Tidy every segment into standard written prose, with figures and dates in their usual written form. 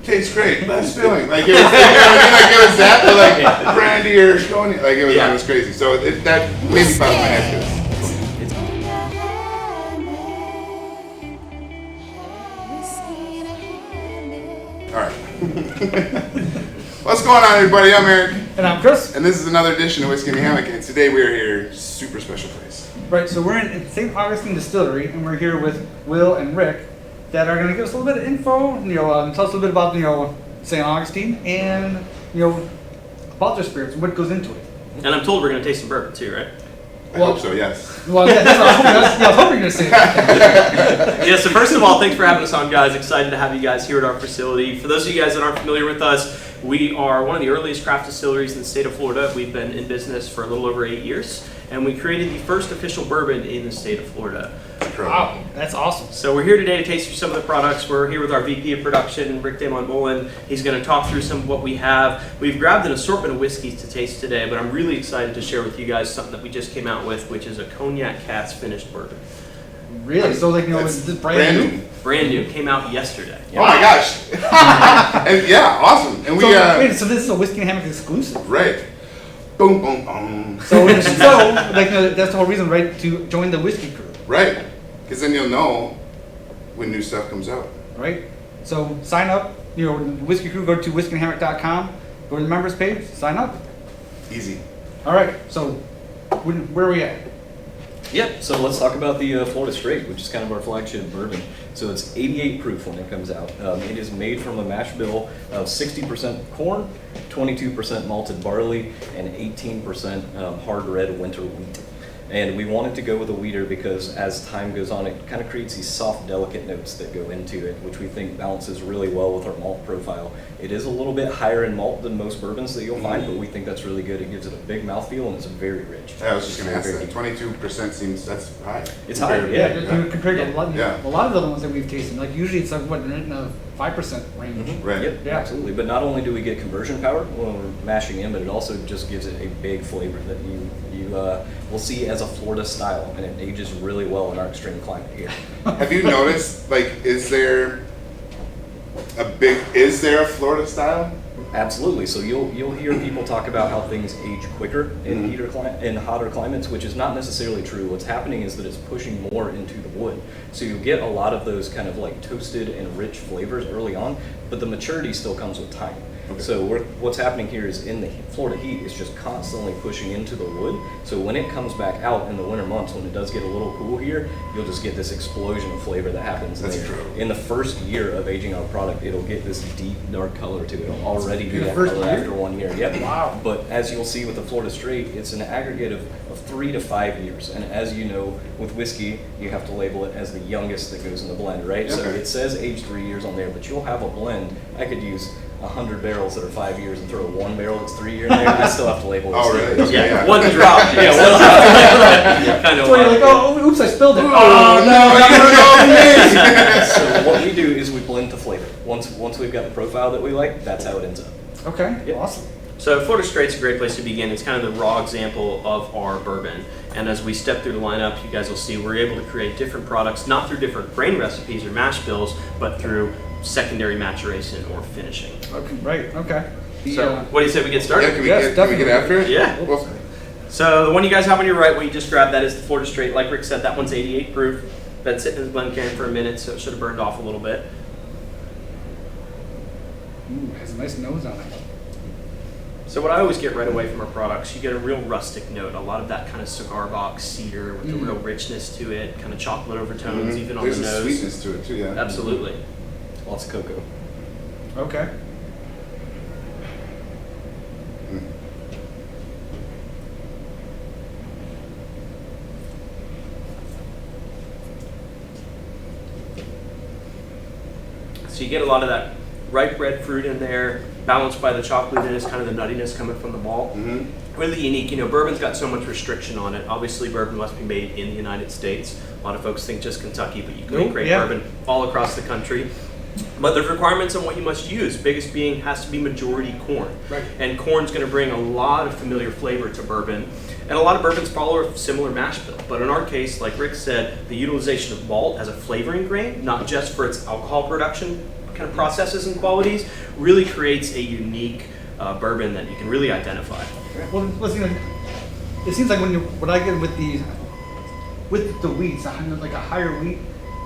tastes great. Best feeling. Like it was, like it was that, but like brandy or cognac. Like it was crazy. So that made me pop my head to it. All right. What's going on, everybody? I'm Eric. And I'm Chris. And this is another edition of Whiskey and Hammock. And today we are here, super special place. Right, so we're in St. Augustine Distillery, and we're here with Will and Ric that are going to give us a little bit of info, tell us a little bit about, St. Augustine and, about their spirits and what goes into it. And I'm told we're going to taste some bourbon too, right? I hope so, yes. Well, yeah, that's what I was hoping you were going to say that. Yeah, so first of all, thanks for having us on, guys. Excited to have you guys here at our facility. For those of you guys that aren't familiar with us, we are one of the earliest craft distilleries in the state of Florida. We've been in business for a little over 8 years, and we created the first official bourbon in the state of Florida. Wow, that's awesome. So we're here today to taste through some of the products. We're here with our VP of production, Ric Mullen. He's going to talk through some of what we have. We've grabbed an assortment of whiskeys to taste today, but I'm really excited to share with you guys something that we just came out with, which is a Cognac Finished Bourbon. Really? So, it's brand new? Brand new. Came out yesterday. Oh my gosh. And yeah, awesome. And so this is a Whiskey and Hammock exclusive. Right. Boom, boom, boom. So that's the whole reason, right, to join the Whiskey Crew. Right. Because then you'll know when new stuff comes out. Right. So sign up. Whiskey Crew. Go to whiskeyandhammock.com. Go to the members page. Sign up. Easy. All right. So where are we at? Yep, so let's talk about the Florida Straight, which is kind of our flagship bourbon. So it's 88 proof when it comes out. It is made from a mash bill of 60% corn, 22% malted barley, and 18% hard red winter wheat. And we wanted to go with a wheater because as time goes on, it kind of creates these soft, delicate notes that go into it, which we think balances really well with our malt profile. It is a little bit higher in malt than most bourbons that you'll find, but we think that's really good. It gives it a big mouthfeel and it's very rich. I was just going to ask that. 22% seems, that's high. It's high, Compared to a lot of the other ones that we've tasted. Like usually it's like in the 5% range. Mm-hmm. Right. Yep, yeah, absolutely. But not only do we get conversion power when we're mashing in, but it also just gives it a big flavor that you will see as a Florida style, and it ages really well in our extreme climate here. Have you noticed, is there a Florida style? Absolutely. So you'll hear people talk about how things age quicker in in hotter climates, which is not necessarily true. What's happening is that it's pushing more into the wood. So you get a lot of those kind of like toasted and rich flavors early on, but the maturity still comes with time. Okay. So what's happening here is in the Florida heat is just constantly pushing into the wood. So when it comes back out in the winter months, when it does get a little cool here, you'll just get this explosion of flavor that happens. That's there. true. In the first year of aging our product, it'll get this deep, dark color to it. It'll already be that color after 1 year. Yep. Wow. But as you'll see with the Florida Straight, it's an aggregate of 3 to 5 years. And as you know, with whiskey, you have to label it as the youngest that goes in the blend, right? Okay. So it says age 3 years on there, but you'll have a blend. I could use 100 barrels that are 5 years and throw 1 barrel that's 3 years in there. I still have to label it. Oh, really? Okay, yeah, one drop. Yeah, one drop. Yeah, kind of. So you're like, oh, oops, I spilled it. Oh, no, So what we do is we blend the flavor. Once we've got the profile that we like, that's how it ends up. Okay, Yep. Awesome. So Florida Straight's a great place to begin. It's kind of the raw example of our bourbon. And as we step through the lineup, you guys will see we're able to create different products, not through different grain recipes or mash bills, but through secondary maturation or finishing. Okay, right, okay. So what do you say we get started? Yeah, can we get after it? Yeah. Well, so the one you guys have on your right, what you just grabbed, that is the Florida Straight. Like Ric said, that one's 88 proof. Been sitting in the blend can for a minute, so it should have burned off a little bit. Ooh, has a nice nose on it. So what I always get right away from our products, you get a real rustic note, a lot of that kind of cigar box cedar with a real richness to it, kind of chocolate overtones even on the nose. There's a sweetness to it too, yeah. Absolutely. Lots of cocoa. Okay. So you get a lot of that ripe red fruit in there, balanced by the chocolatiness, kind of the nuttiness coming from the malt. Really unique. Bourbon's got so much restriction on it. Obviously, bourbon must be made in the United States. A lot of folks think just Kentucky, but you can make great bourbon all across the country. But there's requirements on what you must use. Biggest being has to be majority corn. Right. And corn's going to bring a lot of familiar flavor to bourbon. And a lot of bourbons follow a similar mash bill. But in our case, like Ric said, the utilization of malt as a flavoring grain, not just for its alcohol production, kind of processes and qualities really creates a unique bourbon that you can really identify. Well, listen, it seems like when I get with the wheats, like a wheat wheat,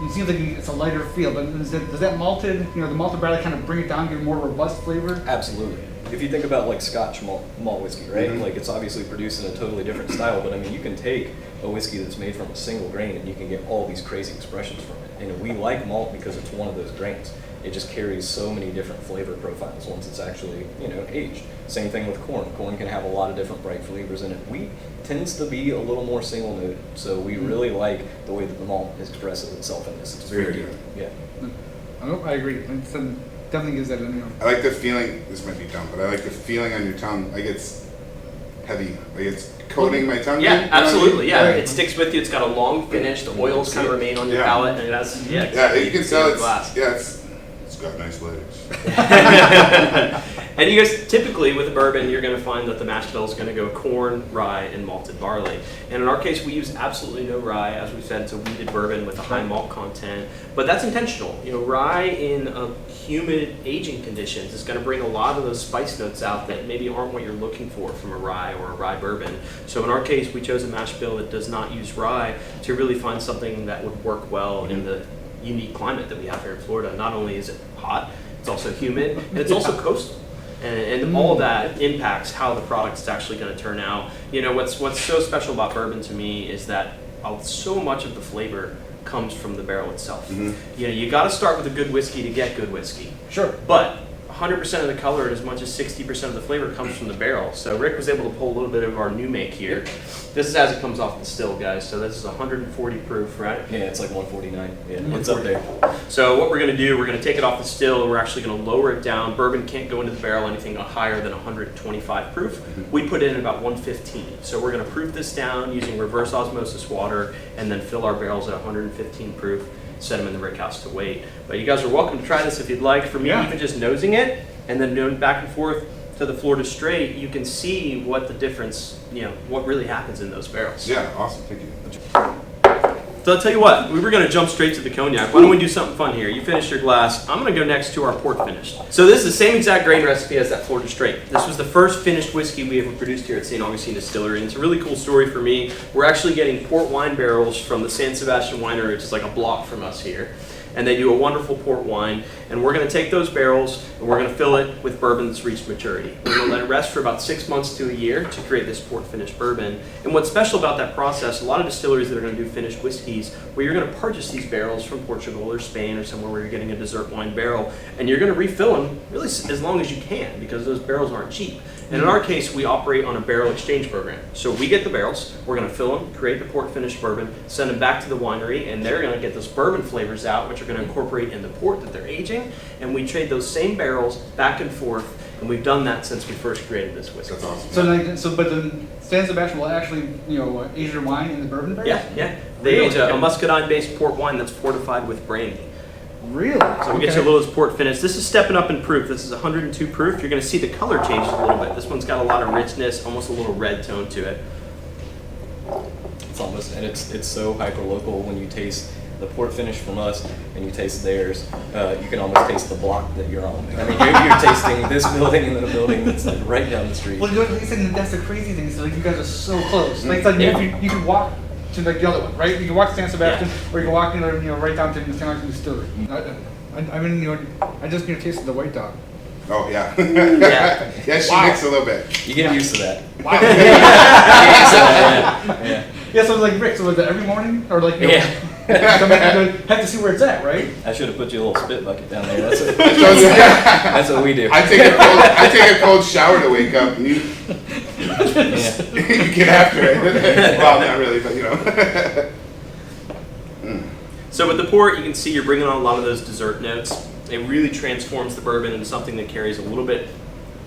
it seems like it's a lighter feel. But does that malted, the malted barley kind of bring it down, give it more robust flavor? Absolutely. If you think about like Scotch malt whiskey, right? Mm-hmm. Like it's obviously produced in a totally different style, but I mean, you can take a whiskey that's made from a single grain and you can get all these crazy expressions from it. And we like malt because it's one of those grains. It just carries so many different flavor profiles once it's actually, aged. Same thing with corn. Corn can have a lot of different bright flavors in it. Wheat tends to be a little more single noted, so we really like the way that the malt expresses itself in this. It's very deep. Yeah. I agree. It definitely gives that. I like the feeling. This might be dumb, but I like the feeling on your tongue. Like it's heavy. Like it's coating my tongue. Yeah, you know what I mean? absolutely. Yeah, Right. it sticks with you. It's got a long finish. The oils kind of remain on your Yeah. palate, and it has Yeah, you can tell it's glass. it's got nice legs. And you guys, typically with a bourbon, you're going to find that the mash bill is going to go corn, rye, and malted barley. And in our case, we use absolutely no rye. As we said, it's a wheated bourbon with a high malt content. But that's intentional. Rye in humid aging conditions is going to bring a lot of those spice notes out that maybe aren't what you're looking for from a rye or a rye bourbon. So in our case, we chose a mash bill that does not use rye to really find something that would work well in the unique climate that we have here in Florida. Not only is it hot, it's also humid, and it's also coastal. And all of that impacts how the product is actually going to turn out. What's so special about bourbon to me is that so much of the flavor comes from the barrel itself. Mm-hmm. You got to start with a good whiskey to get good whiskey. Sure. But 100% of the color and as much as 60% of the flavor comes from the barrel. So Rick was able to pull a little bit of our new make here. This is as it comes off the still, guys. So this is 140 proof, right? Yeah, it's like 149. Yeah, it's up there. So what we're going to do, we're going to take it off the still and we're actually going to lower it down. Bourbon can't go into the barrel anything higher than 125 proof. We put it in about 115. So we're going to proof this down using reverse osmosis water and then fill our barrels at 115 proof. Set them in the rick house to wait. But you guys are welcome to try this if you'd like. For me, even just nosing it and then going back and forth to the Florida Straight, you can see what the difference, what really happens in those barrels. Yeah, awesome. Thank you. So I'll tell you what, we were going to jump straight to the cognac. Why don't we do something fun here? You finish your glass. I'm going to go next to our port finished. So this is the same exact grain recipe as that Florida Straight. This was the first finished whiskey we ever produced here at St. Augustine Distillery. And it's a really cool story for me. We're actually getting port wine barrels from the San Sebastian Winery, which is like a block from us here. And they do a wonderful port wine. And we're going to take those barrels and we're going to fill it with bourbon that's reached maturity. We're going to let it rest for about 6 months to a year to create this port finished bourbon. And what's special about that process, a lot of distilleries that are going to do finished whiskeys, where you're going to purchase these barrels from Portugal or Spain or somewhere where you're getting a dessert wine barrel, and you're going to refill them really as long as you can because those barrels aren't cheap. And in our case, we operate on a barrel exchange program. So we get the barrels, we're going to fill them, create the port finished bourbon, send them back to the winery, and they're going to get those bourbon flavors out, which are going to incorporate in the port that they're aging. And we trade those same barrels back and forth, and we've done that since we first created this whiskey. That's awesome. But then San Sebastian will actually, age your wine in the bourbon barrels? Yeah. They age a muscadine-based port wine that's fortified with brandy. Really? So we get you a little port finish. This is stepping up in proof. This is 102 proof. You're going to see the color change a little bit. This one's got a lot of richness, almost a little red tone to it. It's almost, and it's so hyper local when you taste the port finish from us and you taste theirs. You can almost taste the block that you're on. I mean, you're tasting this building and then a building that's like right down the street. Well, that's the crazy thing. So you guys are so close. Like, you can walk to the other one, right? You can walk to San Sebastian, or you can walk right down to the St. Augustine Distillery. I just tasted the White Dog. Oh yeah. Yeah. Yeah, she mixed a little bit. You get used to that. Wow. Yeah. Yeah, so it was like Rick. So was it every morning, or like? Yeah. So have to see where it's at, right? I should have put you a little spit bucket down there. That's what we do. I take a cold shower to wake up, and you get after it. Well, not really, but So with the port, you can see you're bringing on a lot of those dessert notes. It really transforms the bourbon into something that carries a little bit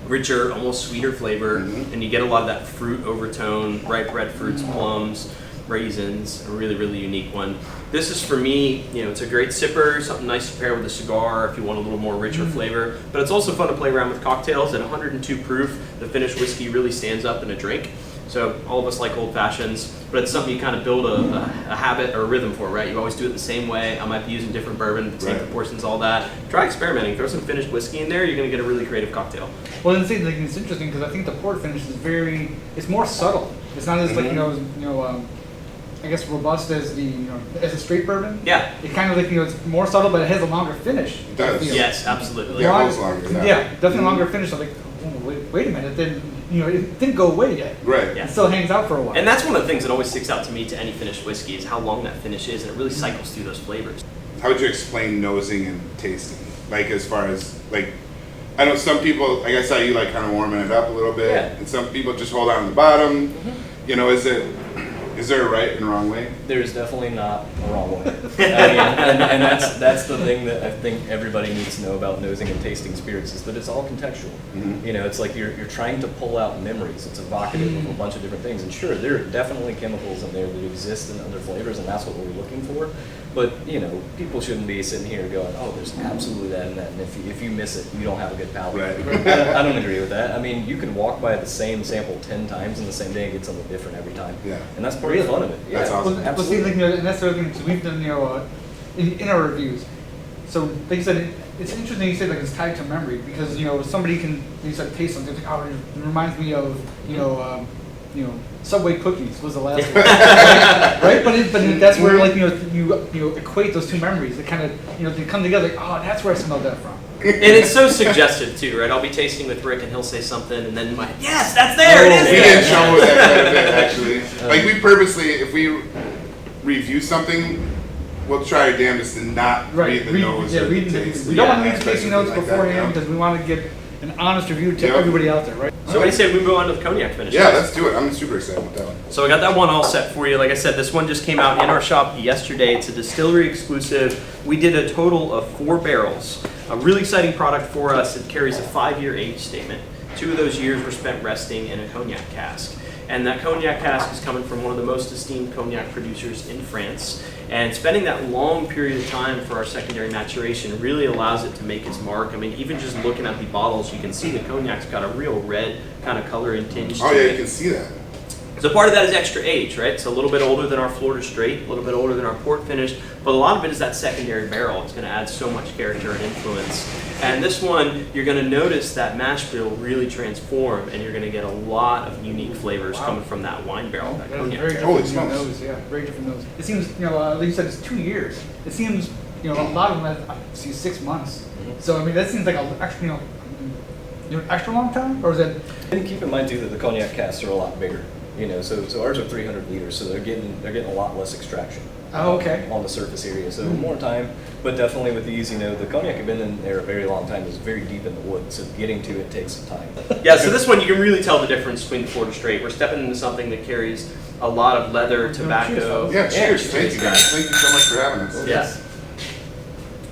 richer, almost sweeter flavor, and you get a lot of that fruit overtone, ripe red fruits, plums, raisins, a really, really unique one. This is, for me, it's a great sipper, something nice to pair with a cigar if you want a little more richer flavor, but it's also fun to play around with cocktails. At 102 proof, the finished whiskey really stands up in a drink. So all of us like old fashions, but it's something you kind of build a habit or a rhythm for, right? You always do it the same way. I might be using different bourbon, same proportions, all that. Try experimenting. Throw some finished whiskey in there. You're going to get a really creative cocktail. Well, and it's interesting because I think the port finish is it's more subtle. It's not as like I guess robust as as a straight bourbon. Yeah. It kind of like it's more subtle, but it has a longer finish. It does. Yes, absolutely. Yeah, it goes longer. Yeah, definitely longer finish. I'm like, oh, wait a minute. Then it didn't go away yet. Right. Yeah. It still hangs out for a while. And that's one of the things that always sticks out to me to any finished whiskey is how long that finish is, and it really cycles through those flavors. How would you explain nosing and tasting? Like as far as like, I know some people, like I saw you like kind of warming it up a little bit, and some people just hold on to the bottom. Is there a right and wrong way? There's definitely not a wrong way. And that's the thing that I think everybody needs to know about nosing and tasting spirits is that it's all contextual. It's like you're trying to pull out memories. It's evocative of a bunch of different things. And sure, there are definitely chemicals in there that exist in other flavors, and that's what we're looking for. But, people shouldn't be sitting here going, oh, there's absolutely that and that, and if you miss it, you don't have a good palate. Right. I don't agree with that. I mean, you can walk by the same sample 10 times in the same day and get something different every time. Yeah. And that's part of the fun of it. Yeah, That's awesome. Well, see, and that's the other thing. So we've done, in our reviews. So, like you said, it's interesting you say like it's tied to memory because somebody can taste something like, oh, it reminds me of Subway cookies was the last one, right? But that's where like you equate those two memories. It kind of they come together. Like, oh, that's where I smelled that from. And it's so suggestive too, right? I'll be tasting with Rick and he'll say something, and then in my head, yes, that's there. It is. We get in trouble with that quite a bit, actually. Like we purposely, if we review something, we'll try our damnedest to not read the nose or the taste. We don't want to read the tasting notes like beforehand because we want to get an honest review to everybody out there, right? So what do you say we move on to the cognac finish? Yeah, let's do it. I'm super excited about that one. So I got that one all set for you. Like I said, this one just came out in our shop yesterday. It's a distillery exclusive. We did a total of 4 barrels. A really exciting product for us. It carries a 5-year age statement. 2 of those years were spent resting in a cognac cask. And that cognac cask is coming from one of the most esteemed cognac producers in France. And spending that long period of time for our secondary maturation really allows it to make its mark. I mean, even just looking at the bottles, you can see the cognac's got a real red kind of color and tinge to it. Oh yeah, you can see that. So part of that is extra age, right? It's a little bit older than our Florida Straight, a little bit older than our port finish, but a lot of it is that secondary barrel. It's going to add so much character and influence. And this one, you're going to notice that mash bill really transform, and you're going to get a lot of unique flavors coming from that wine barrel, that cognac. Very Holy different smokes. nose, yeah, very different nose. It seems, like you said, it's 2 years. It seems, a lot of them I see 6 months. So I mean, that seems like extra long time, or is it? And keep in mind too that the cognac casks are a lot bigger. So ours are 300 liters, so they're getting a lot less extraction. Oh, okay. On the surface area, so more time, but definitely with these, the cognac had been in there a very long time. It's very deep in the wood, so getting to it takes some time. Yeah, so this one you can really tell the difference between the Florida Straight. We're stepping into something that carries a lot of leather, tobacco. Yeah, cheers. Thank you guys. Thank you so much for having us. Yes.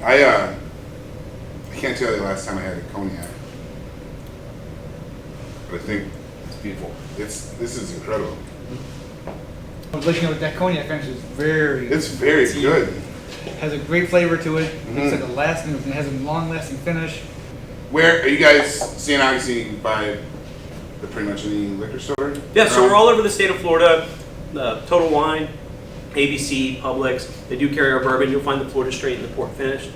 I can't tell you the last time I had a cognac, but I think it's beautiful. This is incredible. That cognac finish is It's very good. has a great flavor to it. It's like it has a long-lasting finish. Where are you guys seeing? Obviously, you can buy pretty much any liquor store. Yeah, so we're all over the state of Florida. Total Wine, ABC, Publix. They do carry our bourbon. You'll find the Florida Straight and the port finish.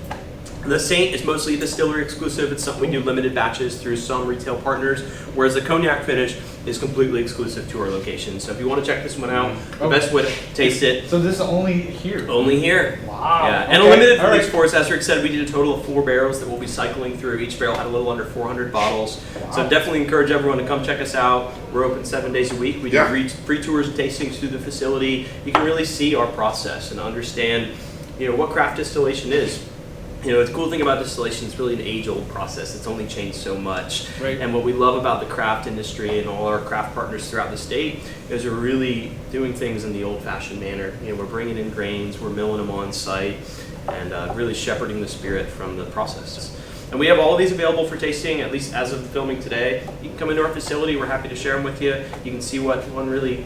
The Saint is mostly distillery exclusive. It's something we do limited batches through some retail partners, whereas the cognac finish is completely exclusive to our location. So if you want to check this one out, the best way to taste it. So this is only here? Only here. Wow. Yeah, and a limited release for us. As Rick said, we did a total of 4 barrels that we'll be cycling through. Each barrel had a little under 400 bottles. Wow. So definitely encourage everyone to come check us out. We're open 7 days a week. We do free tours and tastings through the facility. You can really see our process and understand, what craft distillation is. The cool thing about distillation is really an age-old process. It's only changed so much. Right. And what we love about the craft industry and all our craft partners throughout the state is we're really doing things in the old-fashioned manner. We're bringing in grains, we're milling them on site, and really shepherding the spirit from the process. And we have all of these available for tasting, at least as of filming today. You can come into our facility. We're happy to share them with you. You can see what one really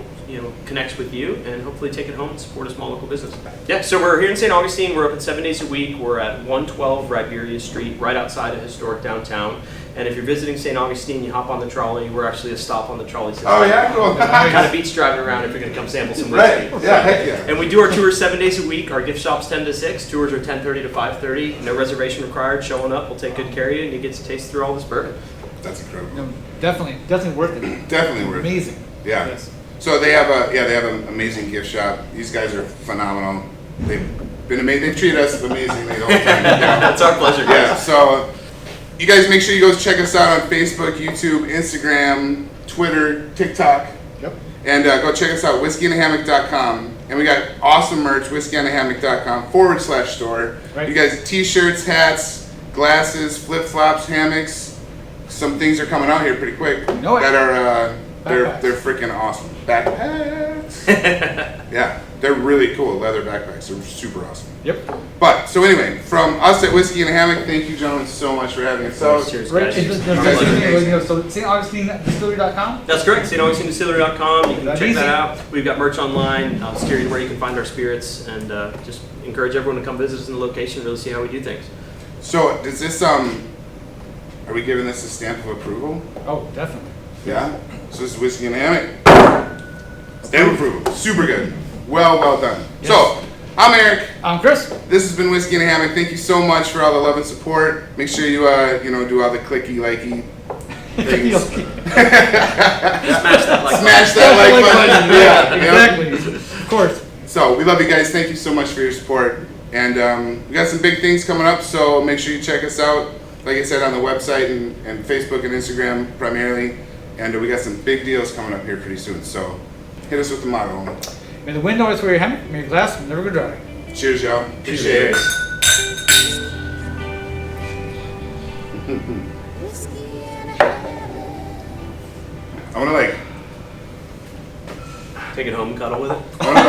connects with you, and hopefully take it home and support a small local business. Yeah, so we're here in St. Augustine. We're open 7 days a week. We're at 112 Riberia Street, right outside of historic downtown. And if you're visiting St. Augustine, you hop on the trolley. We're actually a stop on the trolley system. Oh yeah, cool. Kind of beats driving around if you're going to come sample some whiskey. Right. Yeah. Heck yeah. And we do our tours 7 days a week. Our gift shop's 10 to 6. Tours are 10:30 to 5:30. No reservation required. Showing up, we'll take good care of you, and you get to taste through all this bourbon. That's incredible. No, definitely worth it. Definitely worth it. Amazing. Yeah. Yes. So they have an amazing gift shop. These guys are phenomenal. They've been amazing. They've treated us amazingly the whole time. Yeah. That's our pleasure, guys. Yeah. So you guys make sure you go check us out on Facebook, YouTube, Instagram, Twitter, TikTok. Yep. And go check us out, whiskeyindahammock.com. And we got awesome merch, whiskeyindahammock.com/store. Right. You guys, t-shirts, hats, glasses, flip-flops, hammocks. Some things are coming out here pretty quick No way. that are Backpacks. they're freaking awesome. Backpacks. Yeah, they're really cool. Leather backpacks. They're super awesome. Yep. But so anyway, from us at Whiskey in a Hammock, thank you, gentlemen, so much for having us out. Cheers, Right. guys. Is guys are amazing. so StAugustinedistillery.com. That's correct. StAugustinedistillery.com. You can That's check easy. that out. We've got merch online. Steer where you can find our spirits, and just encourage everyone to come visit us in the location and really see how we do things. So does this are we giving this a stamp of approval? Oh, definitely. Yeah. So this is Whiskey in a Hammock. Stamp of approval. Super good. Well done. Yes. So I'm Eric. I'm Chris. This has been Whiskey in a Hammock. Thank you so much for all the love and support. Make sure you do all the clicky likey things. Smash that like Smash that like button. Yeah. Exactly. Of course. So we love you guys. Thank you so much for your support. And we got some big things coming up, so make sure you check us out. Like I said, on the website and Facebook and Instagram primarily. And we got some big deals coming up here pretty soon. So hit us with the motto. May the wind always wear your hammock. May your glass never go dry. Cheers, y'all. Appreciate it. I want to Take it home and cuddle with it. I want to